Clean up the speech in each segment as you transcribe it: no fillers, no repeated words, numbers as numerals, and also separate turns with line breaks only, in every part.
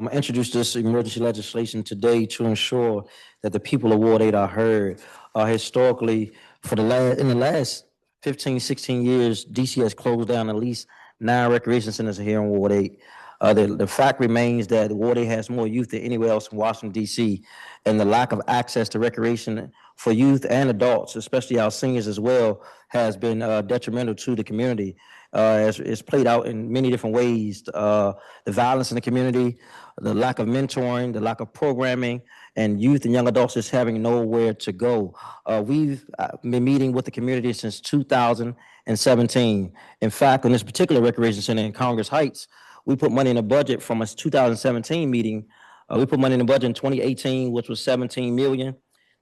I introduced this emergency legislation today to ensure that the people of Ward 8 are heard. Historically, in the last 15, 16 years, DC has closed down at least 9 recreation centers here in Ward 8. The fact remains that Ward 8 has more youth than anywhere else in Washington, D.C., and the lack of access to recreation for youth and adults, especially our seniors as well, has been detrimental to the community. It's played out in many different ways. The violence in the community, the lack of mentoring, the lack of programming, and youth and young adults just having nowhere to go. We've been meeting with the community since 2017. In fact, on this particular recreation center in Congress Heights, we put money in the budget from a 2017 meeting. We put money in the budget in 2018, which was 17 million.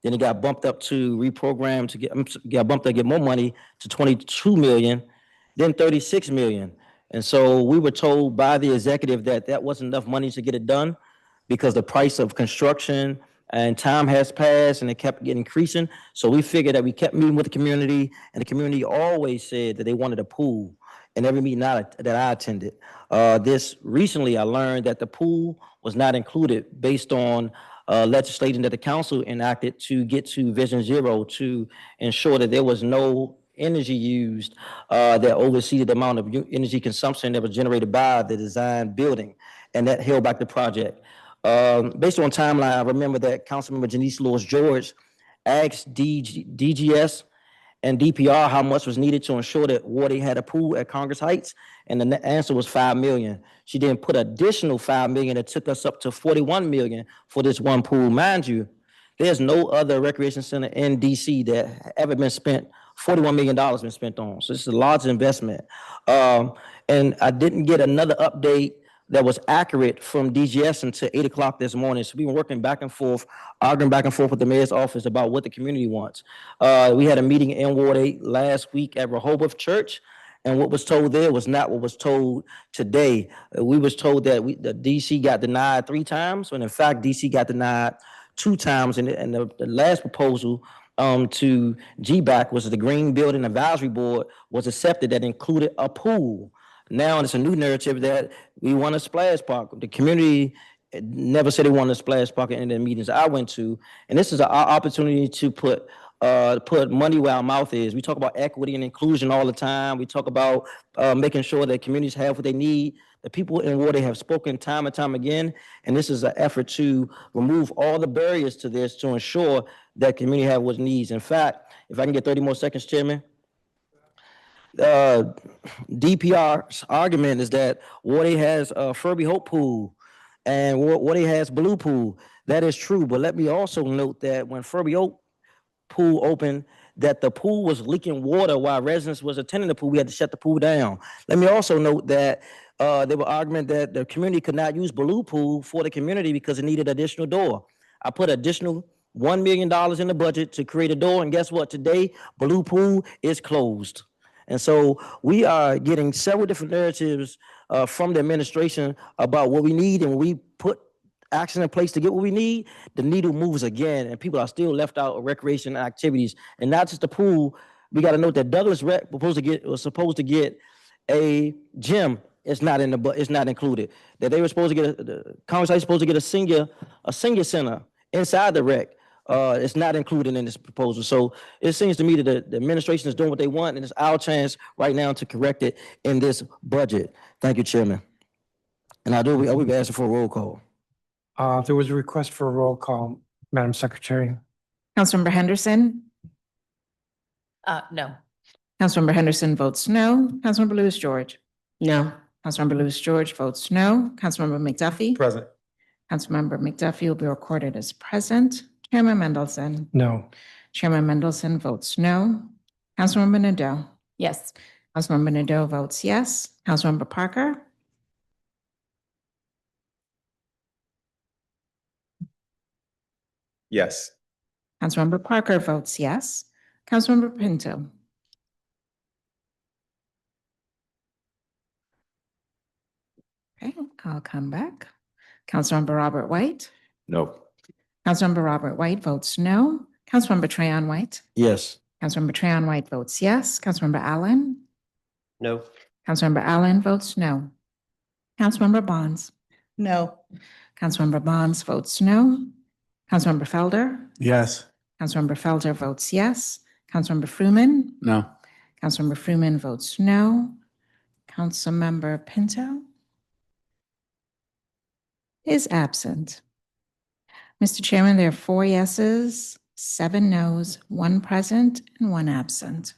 Then it got bumped up to reprogram to get more money to 22 million, then 36 million. And so we were told by the executive that that wasn't enough money to get it done because the price of construction and time has passed and it kept getting increasing. So we figured that we kept meeting with the community, and the community always said that they wanted a pool in every meeting that I attended. This recently, I learned that the pool was not included based on legislation that the council enacted to get to Vision Zero to ensure that there was no energy used that overseeded the amount of energy consumption that was generated by the design building, and that held back the project. Based on timeline, I remember that Councilmember Janeese George asked DGS and DPR how much was needed to ensure that Ward 8 had a pool at Congress Heights, and the answer was $5 million. She then put additional $5 million that took us up to $41 million for this one pool. Mind you, there's no other recreation center in DC that ever been spent, $41 million been spent on. So this is a large investment. And I didn't get another update that was accurate from DGS until 8 o'clock this morning. So we've been working back and forth, arguing back and forth with the mayor's office about what the community wants. We had a meeting in Ward 8 last week at Rehoboth Church, and what was told there was not what was told today. We was told that the DC got denied 3 times, when in fact DC got denied 2 times, and the last proposal to GBAC was the Green Building Advisory Board was accepted that included a pool. Now it's a new narrative that we want a splash park. The community never said they wanted a splash park in the meetings I went to, and this is our opportunity to put money where our mouth is. We talk about equity and inclusion all the time. We talk about making sure that communities have what they need. The people in Ward 8 have spoken time and time again, and this is an effort to remove all the barriers to this to ensure that community have what it needs. In fact, if I can get 30 more seconds, Chairman. DPR's argument is that Ward 8 has a Furby Hope pool and Ward 8 has Blue pool. That is true, but let me also note that when Furby Hope pool opened, that the pool was leaking water while residents was attending the pool. We had to shut the pool down. Let me also note that there were argument that the community could not use Blue pool for the community because it needed additional door. I put additional $1 million in the budget to create a door, and guess what? Today, Blue pool is closed. And so we are getting several different narratives from the administration about what we need, and when we put action in place to get what we need, the needle moves again, and people are still left out of recreation activities. And not just the pool. We got to note that Douglas Rec was supposed to get a gym. It's not included. That they were supposed to get the Congress is supposed to get a senior center inside the rec. It's not included in this proposal. So it seems to me that the administration is doing what they want, and it's our chance right now to correct it in this budget. Thank you, Chairman. And I will be asking for a roll call.
There was a request for a roll call, Madam Secretary.
Councilmember Henderson?
No.
Councilmember Henderson votes no. Councilmember Lewis George?
No.
Councilmember Lewis George votes no. Councilmember McDuffie?
Present.
Councilmember McDuffie will be recorded as present. Chairman Mendelson?
No.
Chairman Mendelson votes no. Councilmember Nadeau?
Yes.
Councilmember Nadeau votes yes. Councilmember Parker?
Yes.
Councilmember Parker votes yes. Councilmember Pinto? Okay, I'll come back. Councilmember Robert White?
No.
Councilmember Robert White votes no. Councilmember Trayon White?
Yes.
Councilmember Trayon White votes yes. Councilmember Allen?
No.
Councilmember Allen votes no. Councilmember Bonds?
No.
Councilmember Bonds votes no. Councilmember Felder.
Yes.
Councilmember Felder votes yes. Councilmember Frumin.
No.
Councilmember Frumin votes no. Councilmember Pinto is absent. Mr. Chairman, there are 4 yeses, 7 nos, 1 present, and 1 absent.